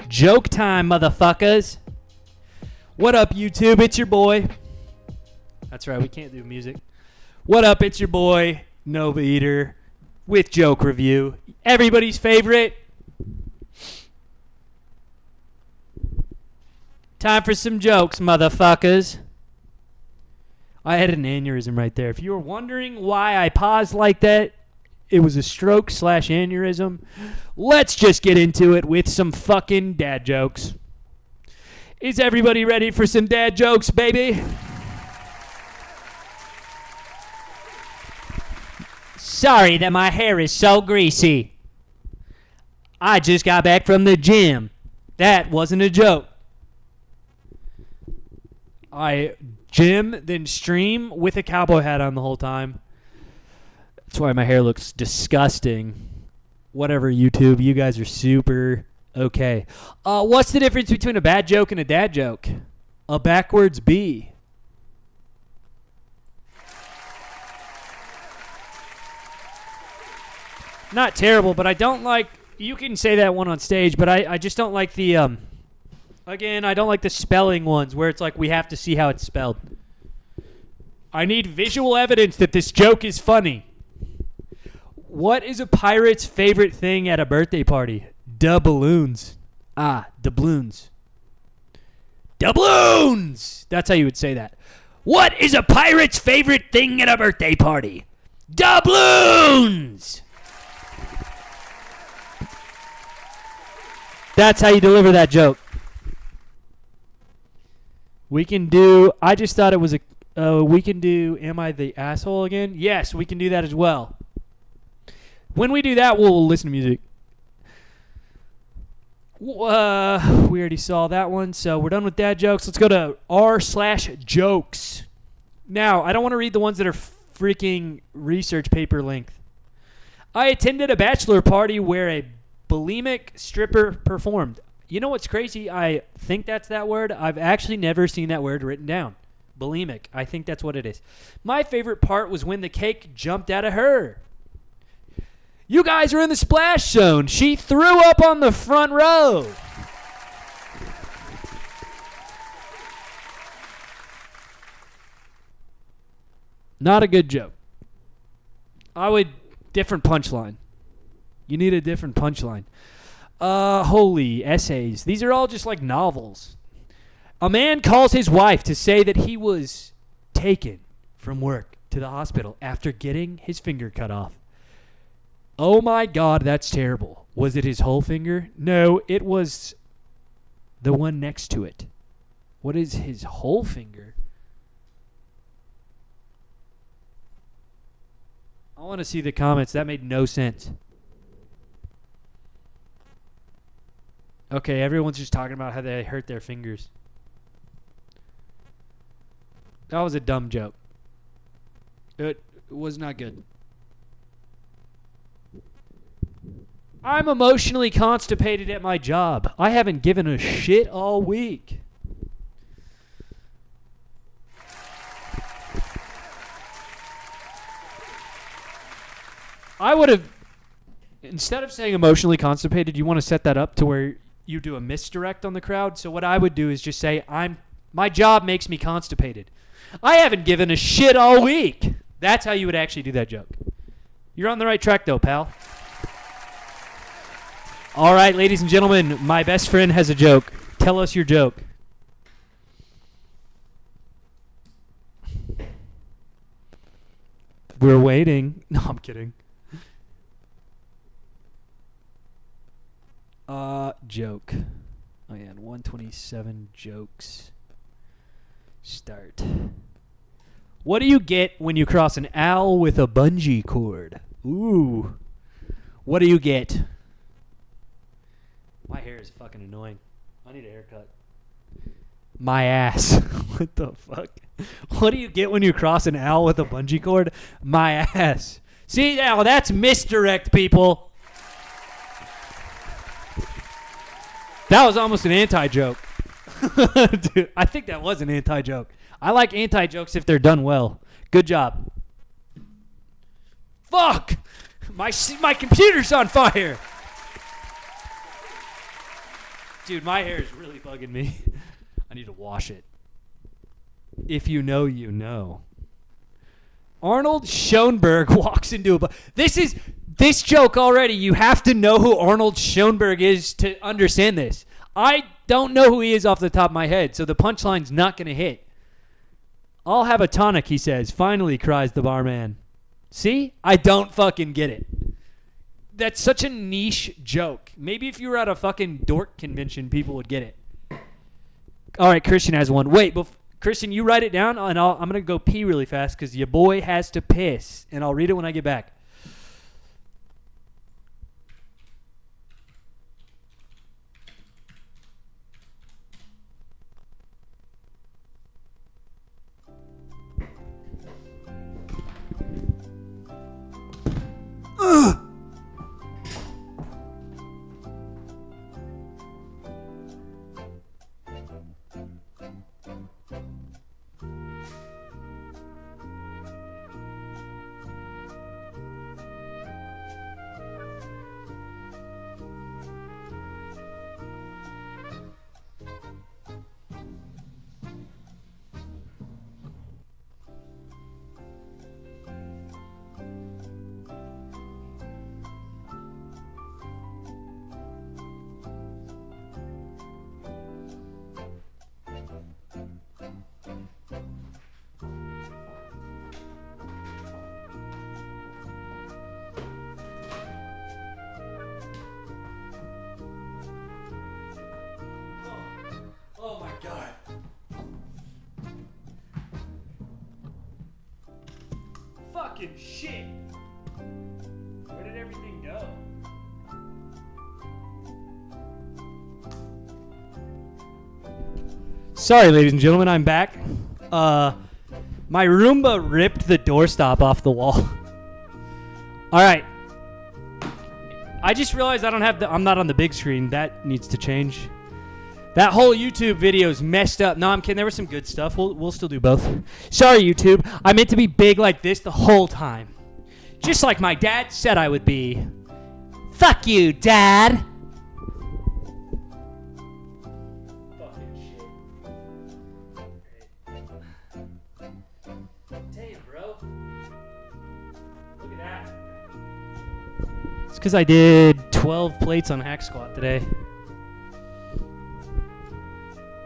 Joke time, motherfuckers. What up, YouTube? It's your boy. That's right, we can't do music. What up? It's your boy, Nova Eater, with Joke Review. Everybody's favorite. Time for some jokes, motherfuckers. I had an aneurysm right there. If you were wondering why I paused like that, it was a stroke/aneurysm. Let's just get into it with some fucking dad jokes. Is everybody ready for some dad jokes, baby? Sorry that my hair is so greasy. I just got back from the gym. That wasn't a joke. I gym, then stream with a cowboy hat on the whole time. That's why my hair looks disgusting. Whatever, YouTube. You guys are super okay. What's the difference between a bad joke and a dad joke? A backwards B. Not terrible, but I don't like... You can say that one on stage, but I just don't like the... Again, I don't like the spelling ones where it's like we have to see how it's spelled. I need visual evidence that this joke is funny. What is a pirate's favorite thing at a birthday party? Doubloons. Doubloons. Doubloons! That's how you would say that. What is a pirate's favorite thing at a birthday party? Doubloons! That's how you deliver that joke. We can do... I just thought it was a... we can do... Am I the asshole again? Yes, we can do that as well. When we do that, we'll listen to music. We already saw that one, so we're done with dad jokes. Let's go to r/jokes. Now, I don't want to read the ones that are freaking research paper length. I attended a bachelor party where a bulimic stripper performed. You know what's crazy? I think that's that word. I've actually never seen that word written down. Bulimic. I think that's what it is. My favorite part was when the cake jumped out of her. You guys are in the splash zone. She threw up on the front row. Not a good joke. Different punchline. You need a different punchline. Holy essays. These are all just like novels. A man calls his wife to say that he was taken from work to the hospital after getting his finger cut off. Oh my God, that's terrible. Was it his whole finger? No, it was the one next to it. What is his whole finger? I want to see the comments. That made no sense. Okay, everyone's just talking about how they hurt their fingers. That was a dumb joke. It was not good. I'm emotionally constipated at my job. I haven't given a shit all week. I would have, instead of saying emotionally constipated, you want to set that up to where you do a misdirect on the crowd. So what I would do is just say, my job makes me constipated. I haven't given a shit all week. That's how you would actually do that joke. You're on the right track though, pal. All right, ladies and gentlemen, my best friend has a joke. Tell us your joke. We're waiting. No, I'm kidding. Joke. Oh yeah, 127 jokes. Start. What do you get when you cross an owl with a bungee cord? Ooh. What do you get? My hair is fucking annoying. I need a haircut. My ass. What the fuck? What do you get when you cross an owl with a bungee cord? My ass. See, now that's misdirect, people. That was almost an anti-joke. Dude, I think that was an anti-joke. I like anti-jokes if they're done well. Good job. Fuck! My computer's on fire! Dude, my hair is really bugging me. I need to wash it. If you know, you know. Arnold Schoenberg walks into a... This joke already, you have to know who Arnold Schoenberg is to understand this. I don't know who he is off the top of my head, so the punchline's not going to hit. I'll have a tonic, he says. Finally, cries the barman. See? I don't fucking get it. That's such a niche joke. Maybe if you were at a fucking dork convention, people would get it. All right, Christian has one. Wait, Christian, you write it down, and I'm going to go pee really fast because your boy has to piss, and I'll read it when I get back. Ugh. Oh my God. Fucking shit. Where did everything go? Sorry, ladies and gentlemen, I'm back. My Roomba ripped the doorstop off the wall. All right. I just realized I'm not on the big screen. That needs to change. That whole YouTube video is messed up. No, I'm kidding. There was some good stuff. We'll still do both. Sorry, YouTube. I meant to be big like this the whole time. Just like my dad said I would be. Fuck you, Dad. Fucking shit. Damn, bro. Look at that. It's because I did 12 plates on hack squat today.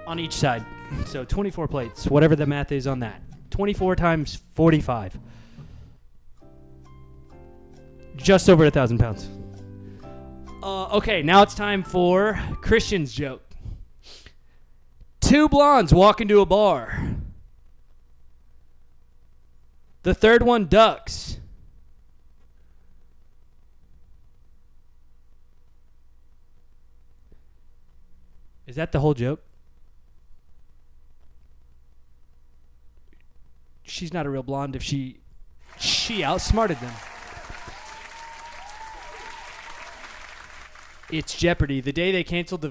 On each side. So 24 plates, whatever the math is on that. 24 times 45. Just over 1,000 pounds. Okay, now it's time for Christian's joke. Two blondes walk into a bar. The third one ducks. Is that the whole joke? She's not a real blonde if she outsmarted them. It's Jeopardy. The day they canceled the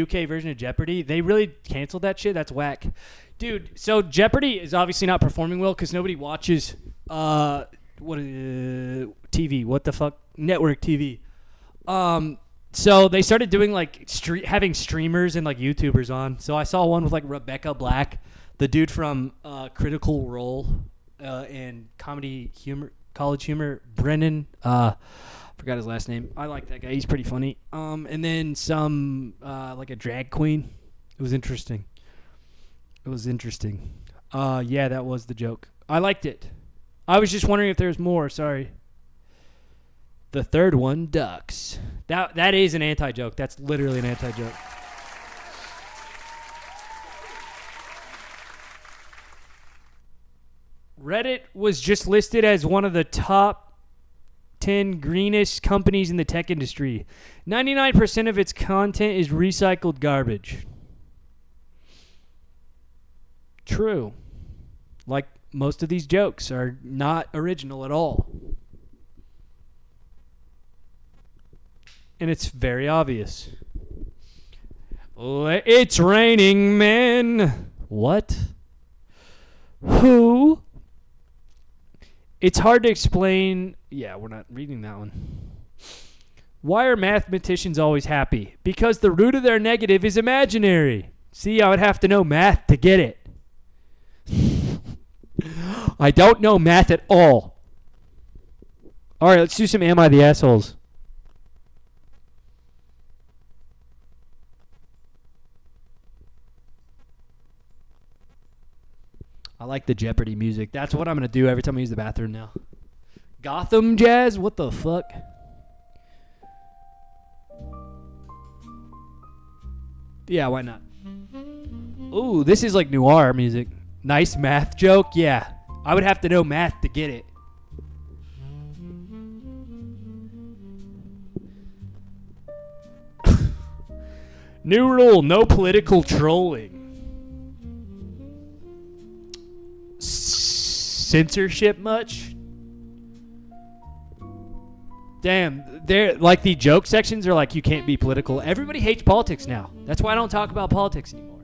UK version of Jeopardy, they really canceled that shit. That's whack. Dude, so Jeopardy is obviously not performing well because nobody watches TV. What the fuck? Network TV. So they started doing like having streamers and like YouTubers on. So I saw one with like Rebecca Black, the dude from Critical Role and College Humor, Brennan. Forgot his last name. I like that guy. He's pretty funny. And then some like a drag queen. It was interesting. Yeah, that was the joke. I liked it. I was just wondering if there's more. Sorry. The third one ducks. That is an anti-joke. That's literally an anti-joke. Reddit was just listed as one of the top 10 greenest companies in the tech industry. 99% of its content is recycled garbage. True. Like most of these jokes are not original at all. And it's very obvious. It's raining men. What? Who? It's hard to explain. Yeah, we're not reading that one. Why are mathematicians always happy? Because the root of their negative is imaginary. See, I would have to know math to get it. I don't know math at all. All right, let's do some Am I the Assholes. I like the Jeopardy music. That's what I'm going to do every time I use the bathroom now. Gotham jazz? What the fuck? Yeah, why not? Ooh, this is like noir music. Nice math joke? Yeah. I would have to know math to get it. New rule, no political trolling. Censorship much? Damn, they're like the joke sections are like you can't be political. Everybody hates politics now. That's why I don't talk about politics anymore.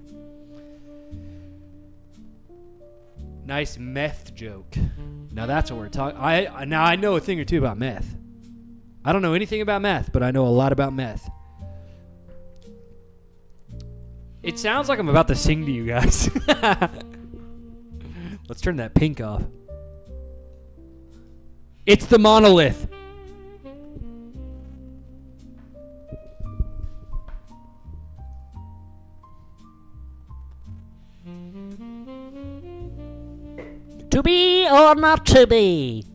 Nice meth joke. Now that's what we're talking. Now I know a thing or two about meth. I don't know anything about meth, but I know a lot about meth. It sounds like I'm about to sing to you guys. Let's turn that pink off. It's the monolith. To be or not to be.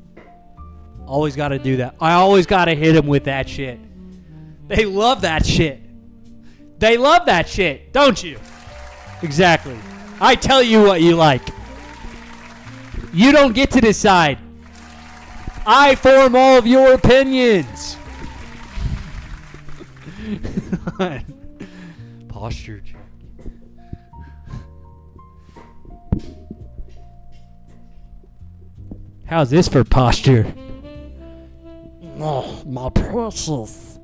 Always got to do that. I always got to hit them with that shit. They love that shit. They love that shit, don't you? Exactly. I tell you what you like. You don't get to decide. I form all of your opinions. Posture check. How's this for posture? Oh, my precious.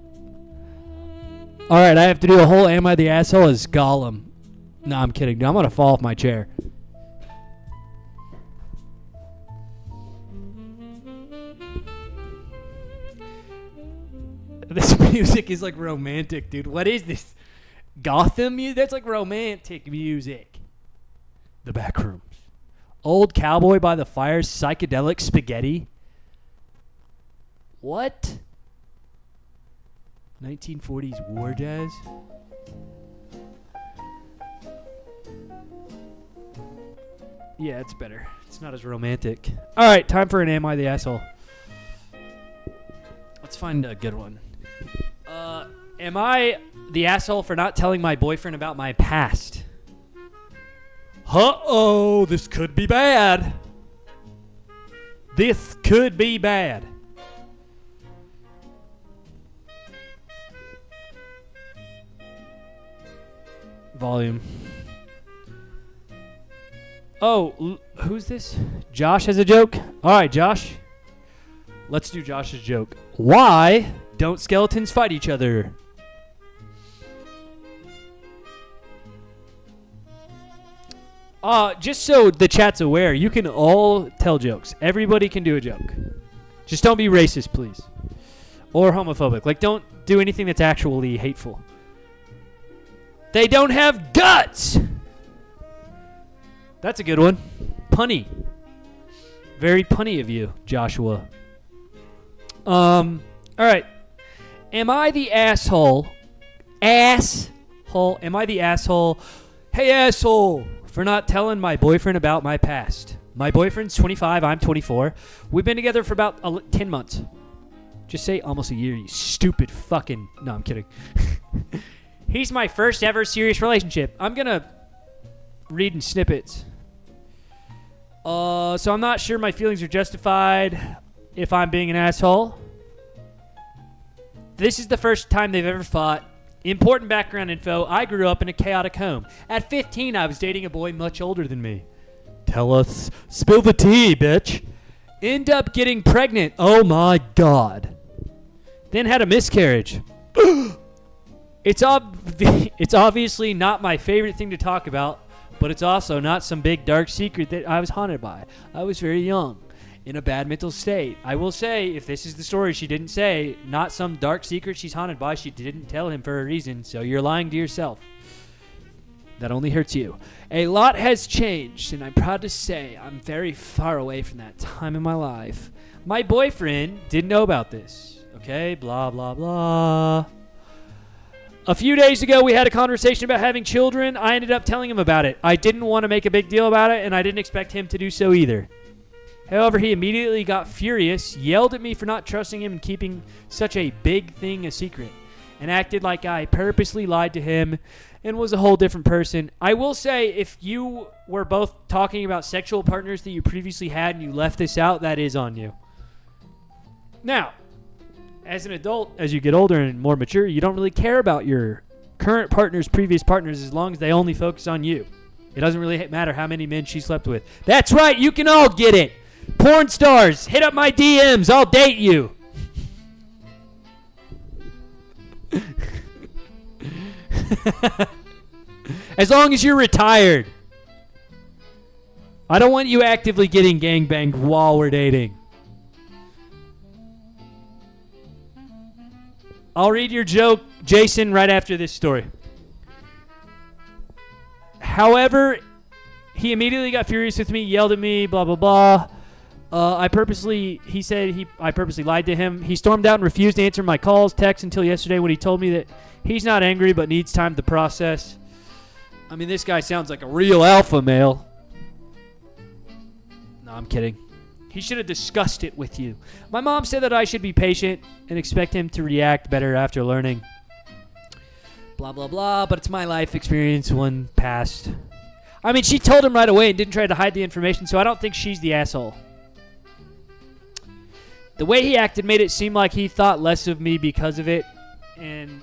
All right, I have to do a whole Am I the Asshole as Gollum. No, I'm kidding. I'm going to fall off my chair. This music is like romantic, dude. What is this? Gotham music? That's like romantic music. The Backrooms. Old Cowboy by the Fire, Psychedelic Spaghetti. What? 1940s war jazz? Yeah, it's better. It's not as romantic. All right, time for an Am I the Asshole? Let's find a good one. Am I the asshole for not telling my boyfriend about my past? Uh-oh, this could be bad. This could be bad. Volume. Oh, who's this? Josh has a joke? All right, Josh. Let's do Josh's joke. Why don't skeletons fight each other? Just so the chat's aware, you can all tell jokes. Everybody can do a joke. Just don't be racist, please. Or homophobic. Like, don't do anything that's actually hateful. They don't have guts! That's a good one. Punny. Very punny of you, Joshua. All right. Am I the asshole? Asshole. Am I the asshole? Hey, asshole. For not telling my boyfriend about my past. My boyfriend's 25. I'm 24. We've been together for about 10 months. Just say almost a year, you stupid fucking... No, I'm kidding. He's my first ever serious relationship. I'm going to read in snippets. So I'm not sure my feelings are justified if I'm being an asshole. This is the first time they've ever fought. Important background info. I grew up in a chaotic home. At 15, I was dating a boy much older than me. Tell us. Spill the tea, bitch. End up getting pregnant. Oh, my God. Then had a miscarriage. It's obviously not my favorite thing to talk about, but it's also not some big dark secret that I was haunted by. I was very young. in a bad mental state. I will say, if this is the story she didn't say, not some dark secret she's haunted by, she didn't tell him for a reason, so you're lying to yourself. That only hurts you. A lot has changed, and I'm proud to say I'm very far away from that time in my life. My boyfriend didn't know about this. Okay, blah, blah, blah. A few days ago, we had a conversation about having children. I ended up telling him about it. I didn't want to make a big deal about it, and I didn't expect him to do so either. However, he immediately got furious, yelled at me for not trusting him and keeping such a big thing a secret, and acted like I purposely lied to him and was a whole different person. I will say, if you were both talking about sexual partners that you previously had and you left this out, that is on you. Now, as an adult, as you get older and more mature, you don't really care about your current partner's previous partners as long as they only focus on you. It doesn't really matter how many men she slept with. That's right, you can all get it. Porn stars, hit up my DMs. I'll date you. As long as you're retired. I don't want you actively getting gangbanged while we're dating. I'll read your joke, Jason, right after this story. However, he immediately got furious with me, yelled at me, blah, blah, blah. I purposely lied to him. He stormed out and refused to answer my calls, texts until yesterday when he told me that he's not angry but needs time to process. I mean, this guy sounds like a real alpha male. No, I'm kidding. He should have discussed it with you. My mom said that I should be patient and expect him to react better after learning. Blah, blah, blah, but it's my life experience, one past. I mean, she told him right away and didn't try to hide the information, so I don't think she's the asshole. The way he acted made it seem like he thought less of me because of it, and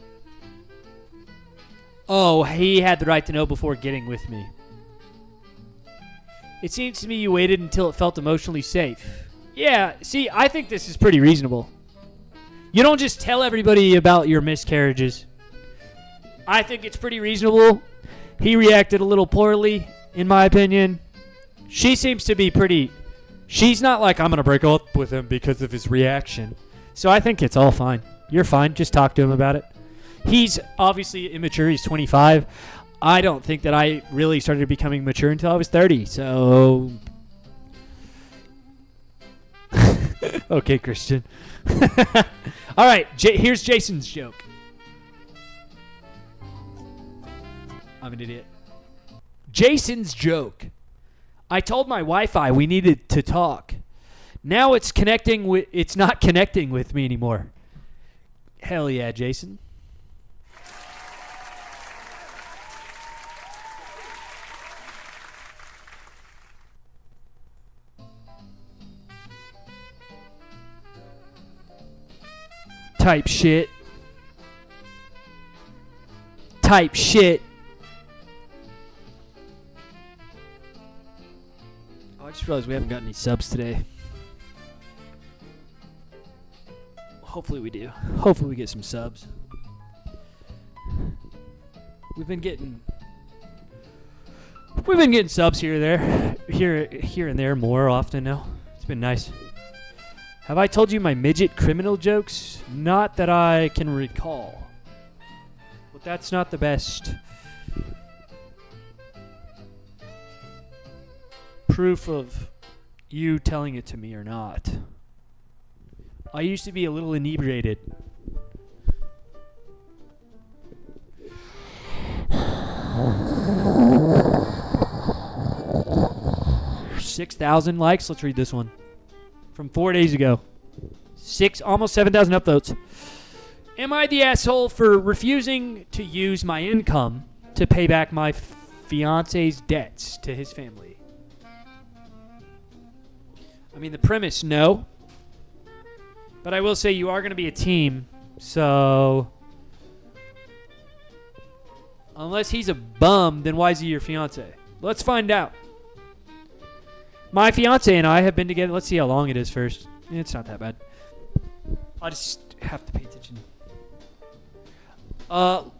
he had the right to know before getting with me. It seems to me you waited until it felt emotionally safe. Yeah, see, I think this is pretty reasonable. You don't just tell everybody about your miscarriages. I think it's pretty reasonable. He reacted a little poorly, in my opinion. She seems to be pretty... She's not like, I'm going to break up with him because of his reaction. So I think it's all fine. You're fine. Just talk to him about it. He's obviously immature. He's 25. I don't think that I really started becoming mature until I was 30. So... Okay, Christian. All right. Here's Jason's joke. I'm an idiot. Jason's joke. I told my Wi-Fi we needed to talk. Now it's not connecting with me anymore. Hell yeah, Jason. Type shit. I just realized we haven't got any subs today. Hopefully we do. Hopefully we get some subs. We've been getting subs here and there more often now. It's been nice. Have I told you my midget criminal jokes? Not that I can recall. But that's not the best proof of you telling it to me or not. I used to be a little inebriated. $6,000 likes. Let's read this one. From 4 days ago. Almost 7,000 upvotes. Am I the asshole for refusing to use my income to pay back my fiance's debts to his family? I mean, the premise, no. But I will say you are going to be a team, so... Unless he's a bum, then why is he your fiance? Let's find out. My fiance and I have been together. Let's see how long it is first. It's not that bad. I just have to pay attention.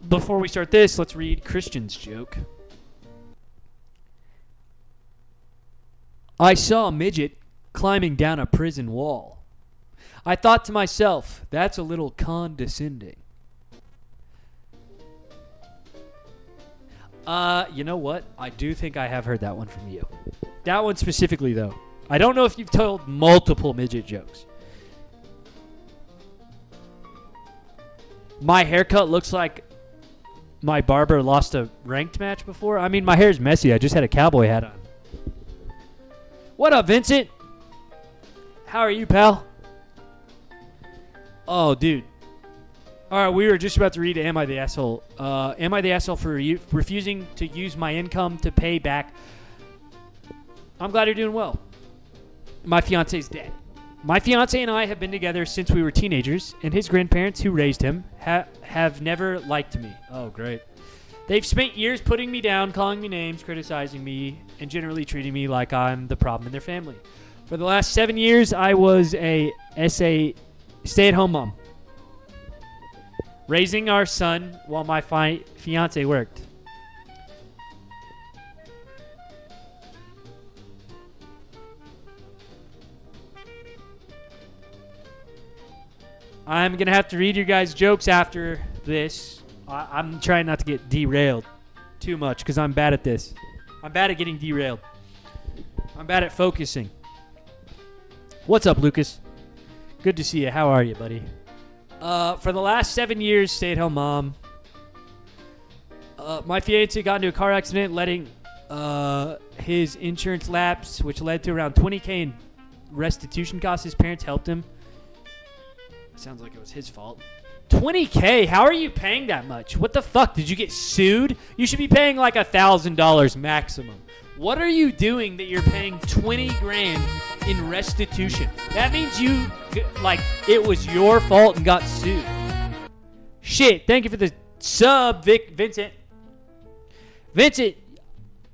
Before we start this, let's read Christian's joke. I saw a midget climbing down a prison wall. I thought to myself, that's a little condescending. You know what? I do think I have heard that one from you. That one specifically, though. I don't know if you've told multiple midget jokes. My haircut looks like my barber lost a ranked match before. I mean, my hair's messy. I just had a cowboy hat on. What up, Vincent? How are you, pal? Oh, dude. All right, we were just about to read Am I the Asshole? Am I the asshole for refusing to use my income to pay back? I'm glad you're doing well. My fiance's dead. My fiance and I have been together since we were teenagers, and his grandparents, who raised him, have never liked me. Oh, great. They've spent years putting me down, calling me names, criticizing me, and generally treating me like I'm the problem in their family. For the last 7 years, I was a stay-at-home mom, raising our son while my fiance worked. I'm going to have to read your guys' jokes after this. I'm trying not to get derailed too much because I'm bad at this. I'm bad at getting derailed. I'm bad at focusing. What's up, Lucas? Good to see you. How are you, buddy? For the last 7 years, stay-at-home mom. My fiance got into a car accident, letting his insurance lapse, which led to around $20,000 in restitution costs. His parents helped him. Sounds like it was his fault. $20,000? How are you paying that much? What the fuck? Did you get sued? You should be paying like $1,000 maximum. What are you doing that you're paying $20,000 in restitution? That means you, like, it was your fault and got sued. Shit, thank you for the sub, Vincent. Vincent,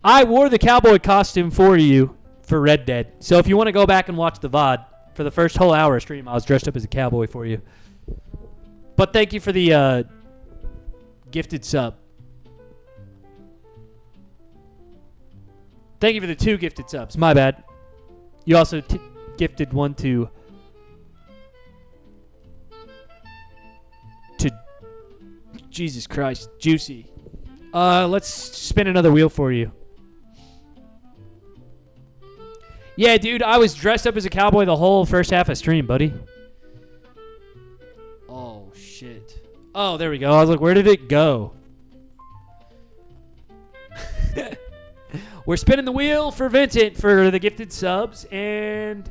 I wore the cowboy costume for you for Red Dead. So if you want to go back and watch the VOD, for the first whole hour of stream, I was dressed up as a cowboy for you. But thank you for the gifted sub. Thank you for the 2 gifted subs. My bad. You also gifted one to Jesus Christ, Juicy. Let's spin another wheel for you. Yeah, dude, I was dressed up as a cowboy the whole first half of stream, buddy. Oh, shit. Oh, there we go. I was like, where did it go? We're spinning the wheel for Vincent for the gifted subs. And,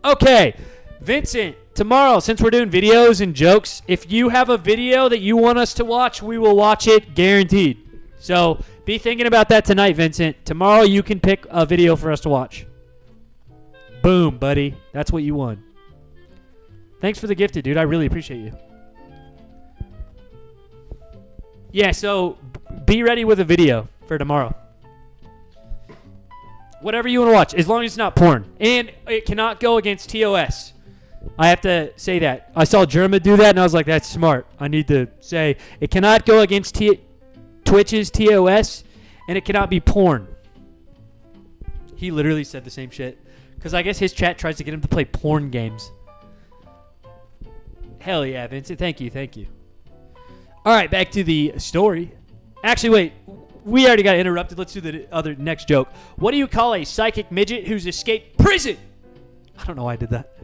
okay, Vincent, tomorrow, since we're doing videos and jokes, if you have a video that you want us to watch, we will watch it guaranteed. So be thinking about that tonight, Vincent. Tomorrow you can pick a video for us to watch. Boom, buddy. That's what you won. Thanks for the gifted, dude. I really appreciate you. Yeah, so be ready with a video for tomorrow. Whatever you want to watch, as long as it's not porn. And it cannot go against TOS. I have to say that. I saw Jerma do that, and I was like, that's smart. I need to say it cannot go against Twitch's TOS, and it cannot be porn. He literally said the same shit. Because I guess his chat tries to get him to play porn games. Hell yeah, Vincent. Thank you, thank you. All right, back to the story. Actually, wait. We already got interrupted. Let's do the other next joke. What do you call a psychic midget who's escaped prison? I don't know why I did that.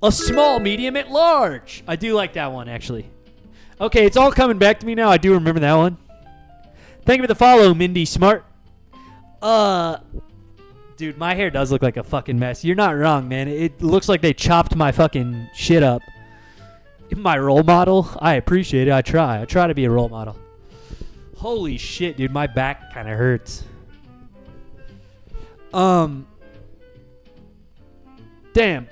A small, medium, at large. I do like that one, actually. Okay, it's all coming back to me now. I do remember that one. Thank you for the follow, Mindy Smart. Dude, my hair does look like a fucking mess. You're not wrong, man. It looks like they chopped my fucking shit up. My role model? I appreciate it. I try to be a role model. Holy shit, dude. My back kind of hurts. Damn.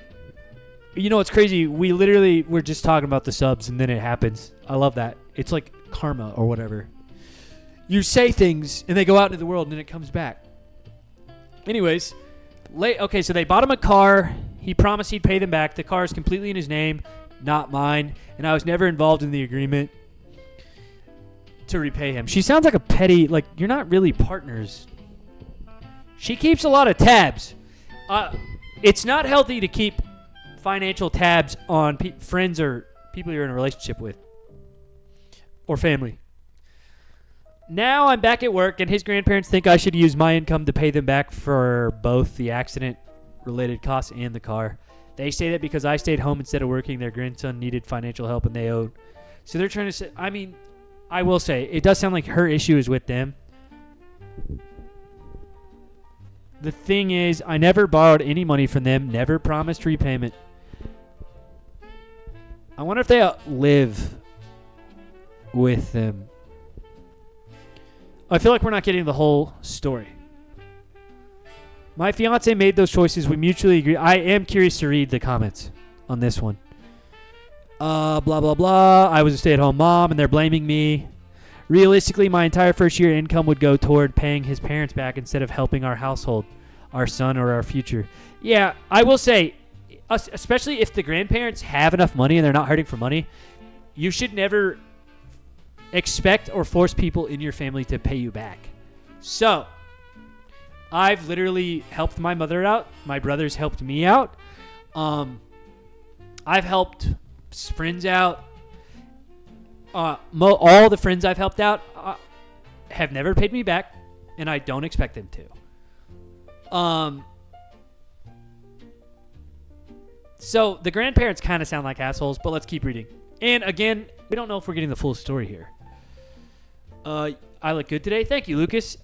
You know what's crazy? We literally were just talking about the subs, and then it happens. I love that. It's like karma or whatever. You say things, and they go out into the world, and then it comes back. Anyways, okay, so they bought him a car. He promised he'd pay them back. The car is completely in his name, not mine, and I was never involved in the agreement to repay him. She sounds like a petty, like, you're not really partners. She keeps a lot of tabs. It's not healthy to keep financial tabs on friends or people you're in a relationship with or family. Now I'm back at work, and his grandparents think I should use my income to pay them back for both the accident-related costs and the car. They say that because I stayed home instead of working, their grandson needed financial help and they owed. So they're trying to say, I mean, I will say, it does sound like her issue is with them. The thing is, I never borrowed any money from them, never promised repayment. I wonder if they live with them. I feel like we're not getting the whole story. My fiance made those choices. We mutually agree. I am curious to read the comments on this one. Blah, blah, blah. I was a stay-at-home mom, and they're blaming me. Realistically, my entire first year income would go toward paying his parents back instead of helping our household, our son, or our future. Yeah, I will say, especially if the grandparents have enough money and they're not hurting for money, you should never expect or force people in your family to pay you back. So, I've literally helped my mother out. My brother's helped me out. I've helped friends out. All the friends I've helped out have never paid me back, and I don't expect them to. So the grandparents kind of sound like assholes, but let's keep reading. And again, we don't know if we're getting the full story here. I look good today. Thank you, Lucas.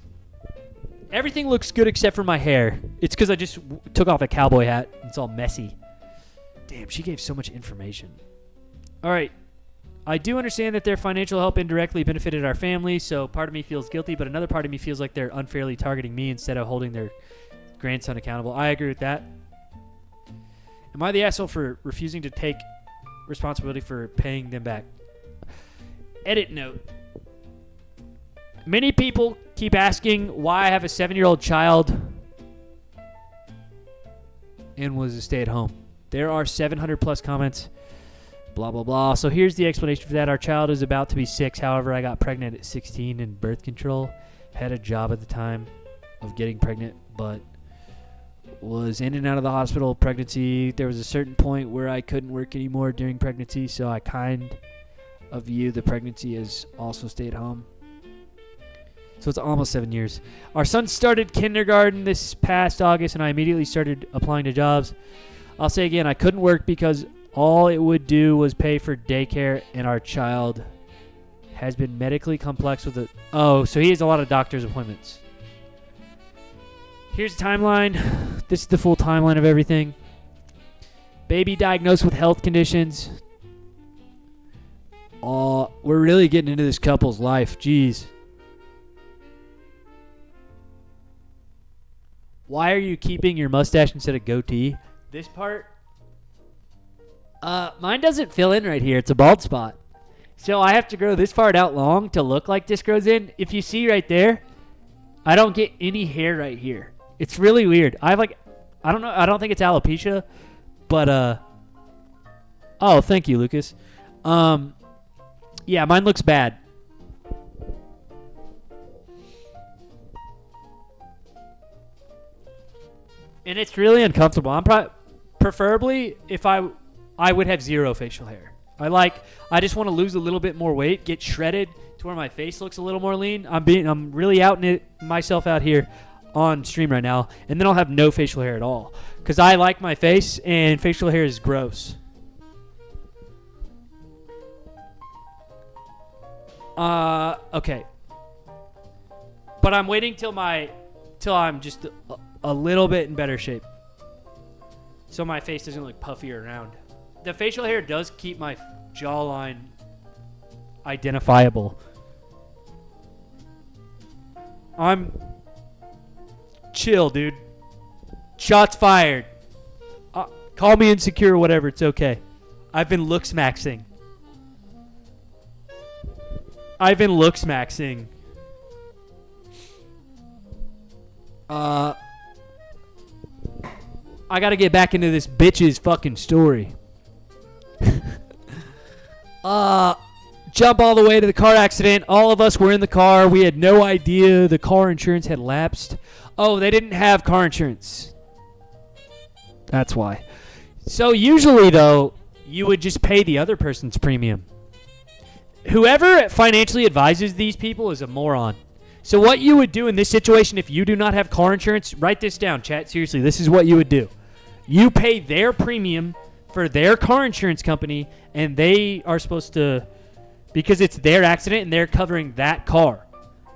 Everything looks good except for my hair. It's because I just took off a cowboy hat. It's all messy. Damn, she gave so much information. All right. I do understand that their financial help indirectly benefited our family, so part of me feels guilty, but another part of me feels like they're unfairly targeting me instead of holding their grandson accountable. I agree with that. Am I the asshole for refusing to take responsibility for paying them back? Edit note. Many people keep asking why I have a 7-year-old child and was a stay-at-home. There are 700 plus comments. Blah, blah, blah. So here's the explanation for that. Our child is about to be 6. However, I got pregnant at 16 in birth control. Had a job at the time of getting pregnant, but was in and out of the hospital pregnancy. There was a certain point where I couldn't work anymore during pregnancy, so I kind of view the pregnancy as also stayed home. So it's almost 7 years. Our son started kindergarten this past August, and I immediately started applying to jobs. I'll say again, I couldn't work because all it would do was pay for daycare, and our child has been medically complex with it. Oh, so he has a lot of doctor's appointments. Here's the timeline. This is the full timeline of everything. Baby diagnosed with health conditions. Oh, we're really getting into this couple's life. Jeez. Why are you keeping your mustache instead of goatee? This part? Mine doesn't fill in right here. It's a bald spot. So I have to grow this part out long to look like this grows in. If you see right there, I don't get any hair right here. It's really weird. I don't know. I don't think it's alopecia, but oh, thank you, Lucas. Yeah, mine looks bad. And it's really uncomfortable. I'm preferably if I would have zero facial hair. I just want to lose a little bit more weight, get shredded to where my face looks a little more lean. I'm really outing myself out here on stream right now, and then I'll have no facial hair at all because I like my face and facial hair is gross. Okay. But I'm waiting till I'm just a little bit in better shape, so my face doesn't look puffy or round. The facial hair does keep my jawline identifiable. I'm chill, dude. Shots fired. Call me insecure or whatever. It's okay. I've been looks maxing. I gotta get back into this bitch's fucking story. Jump all the way to the car accident. All of us were in the car. We had no idea the car insurance had lapsed. Oh, they didn't have car insurance. That's why. So usually, though, you would just pay the other person's premium. Whoever financially advises these people is a moron. So what you would do in this situation if you do not have car insurance, write this down, chat. Seriously, this is what you would do. You pay their premium for their car insurance company, and they are supposed to, because it's their accident and they're covering that car.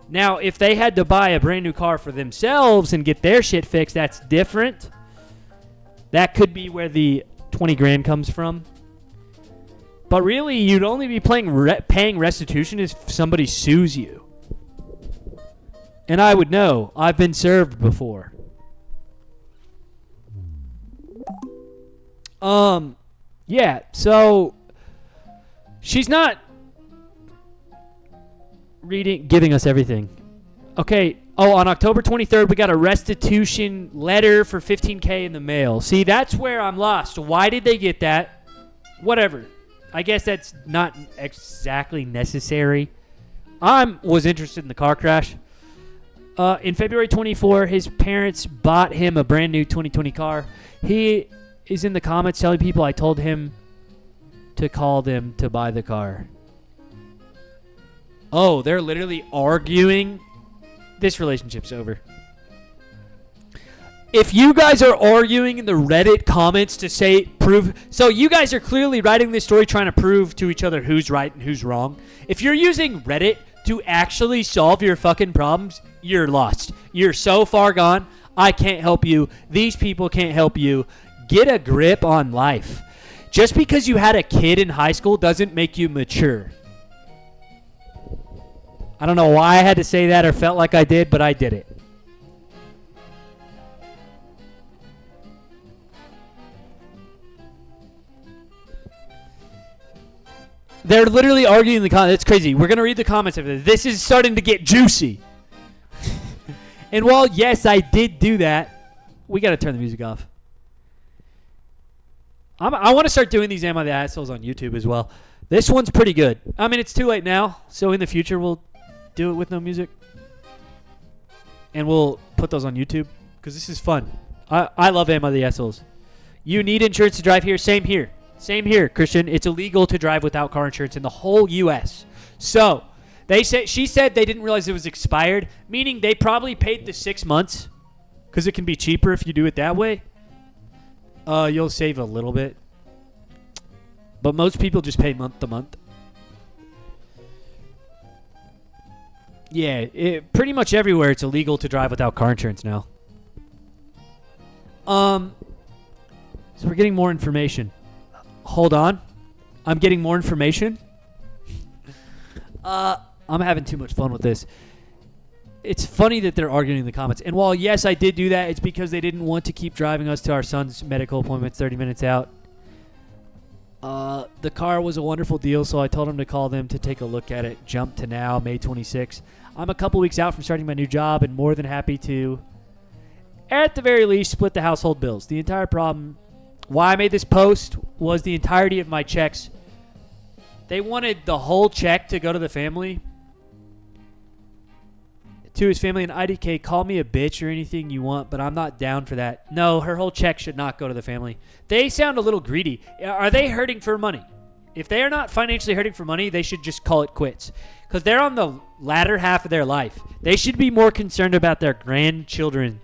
Now, if they had to buy a brand new car for themselves and get their shit fixed, that's different. That could be where the 20 grand comes from. But really, you'd only be paying restitution if somebody sues you. And I would know. I've been served before. Yeah, so she's not giving us everything. Okay. Oh, on October 23rd, we got a restitution letter for $15K in the mail. See, that's where I'm lost. Why did they get that? Whatever. I guess that's not exactly necessary. I was interested in the car crash. In February 24, his parents bought him a brand new 2020 car. He is in the comments telling people I told him to call them to buy the car. Oh, they're literally arguing. This relationship's over. If you guys are arguing in the Reddit comments to prove, so you guys are clearly writing this story trying to prove to each other who's right and who's wrong. If you're using Reddit to actually solve your fucking problems, you're lost. You're so far gone. I can't help you. These people can't help you. Get a grip on life. Just because you had a kid in high school doesn't make you mature. I don't know why I had to say that or felt like I did, but I did it. They're literally arguing in the comments. It's crazy. We're going to read the comments of this. This is starting to get juicy. And while, yes, I did do that, we got to turn the music off. I want to start doing these Am I the Assholes on YouTube as well. This one's pretty good. I mean, it's too late now, so in the future we'll do it with no music. And we'll put those on YouTube because this is fun. I love Am I the Assholes. You need insurance to drive here. Same here. Same here, Christian. It's illegal to drive without car insurance in the whole U.S. So she said they didn't realize it was expired, meaning they probably paid the 6 months because it can be cheaper if you do it that way. You'll save a little bit. But most people just pay month to month. Yeah, pretty much everywhere it's illegal to drive without car insurance now. So we're getting more information. Hold on. I'm getting more information. I'm having too much fun with this. It's funny that they're arguing in the comments. And while, yes, I did do that, it's because they didn't want to keep driving us to our son's medical appointment 30 minutes out. The car was a wonderful deal, so I told him to call them to take a look at it. Jump to now, May 26th. I'm a couple weeks out from starting my new job and more than happy to, at the very least, split the household bills. The entire problem, why I made this post, was the entirety of my checks. They wanted the whole check to go to the family. To his family, and IDK, call me a bitch or anything you want, but I'm not down for that. No, her whole check should not go to the family. They sound a little greedy. Are they hurting for money? If they are not financially hurting for money, they should just call it quits. Because they're on the latter half of their life. They should be more concerned about their grandchildren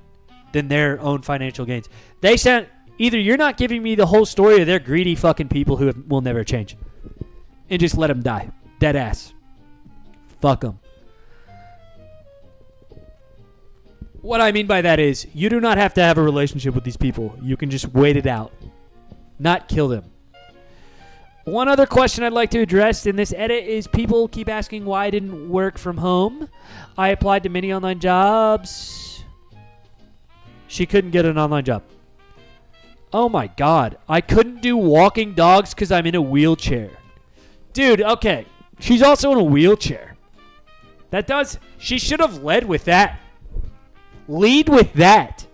than their own financial gains. They sound, either you're not giving me the whole story or they're greedy fucking people who will never change. And just let them die. Dead ass. Fuck them. What I mean by that is, you do not have to have a relationship with these people. You can just wait it out. Not kill them. One other question I'd like to address in this edit is people keep asking why I didn't work from home. I applied to many online jobs. She couldn't get an online job. Oh my God. I couldn't do walking dogs because I'm in a wheelchair. Dude, okay. She's also in a wheelchair. She should have led with that. Lead with that.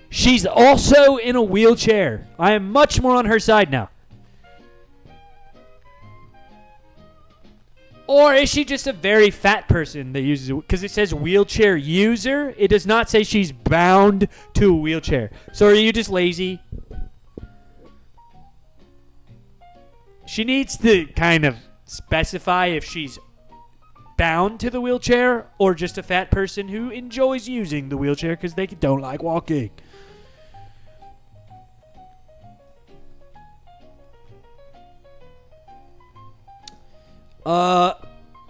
She's also in a wheelchair. I am much more on her side now. Or is she just a very fat person that uses it? Because it says wheelchair user. It does not say she's bound to a wheelchair. So are you just lazy? She needs to kind of specify if she's bound to the wheelchair or just a fat person who enjoys using the wheelchair because they don't like walking.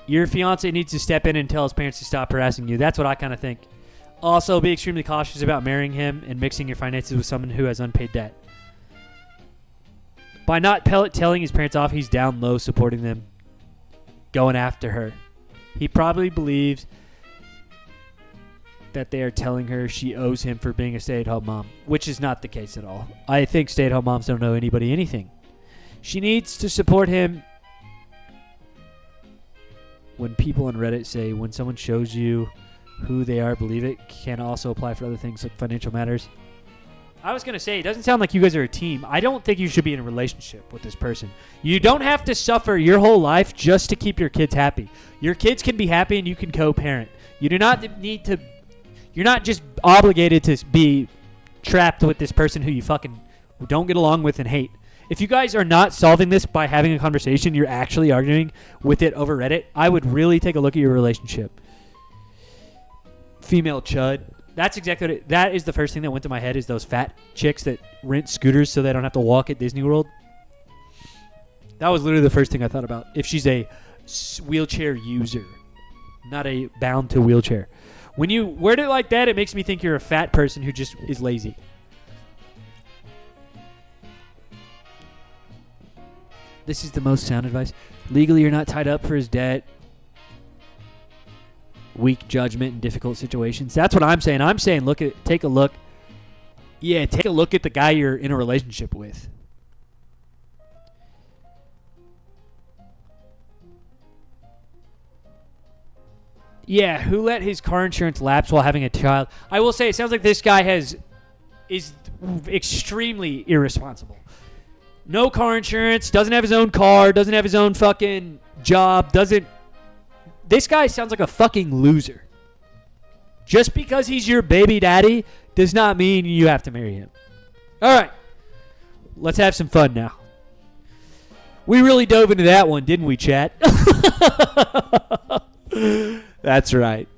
Your fiance needs to step in and tell his parents to stop harassing you. That's what I kind of think. Also, be extremely cautious about marrying him and mixing your finances with someone who has unpaid debt. By not telling his parents off, he's down low supporting them, going after her. He probably believes that they are telling her she owes him for being a stay-at-home mom, which is not the case at all. I think stay-at-home moms don't owe anybody anything. She needs to support him. When people on Reddit say, when someone shows you who they are, believe it, can also apply for other things like financial matters. I was going to say, it doesn't sound like you guys are a team. I don't think you should be in a relationship with this person. You don't have to suffer your whole life just to keep your kids happy. Your kids can be happy and you can co-parent. You do not need to, you're not just obligated to be trapped with this person who you fucking don't get along with and hate. If you guys are not solving this by having a conversation, you're actually arguing with it over Reddit, I would really take a look at your relationship. Female chud. That's exactly what that is the first thing that went to my head is those fat chicks that rent scooters so they don't have to walk at Disney World. That was literally the first thing I thought about. If she's a wheelchair user, not a bound to wheelchair. When you word it like that, it makes me think you're a fat person who just is lazy. This is the most sound advice. Legally, you're not tied up for his debt. Weak judgment in difficult situations. That's what I'm saying. I'm saying take a look. Yeah, take a look at the guy you're in a relationship with. Yeah, who let his car insurance lapse while having a child? I will say, it sounds like this guy is extremely irresponsible. No car insurance, doesn't have his own car, doesn't have his own fucking job, This guy sounds like a fucking loser. Just because he's your baby daddy does not mean you have to marry him. All right. Let's have some fun now. We really dove into that one, didn't we, chat? That's right.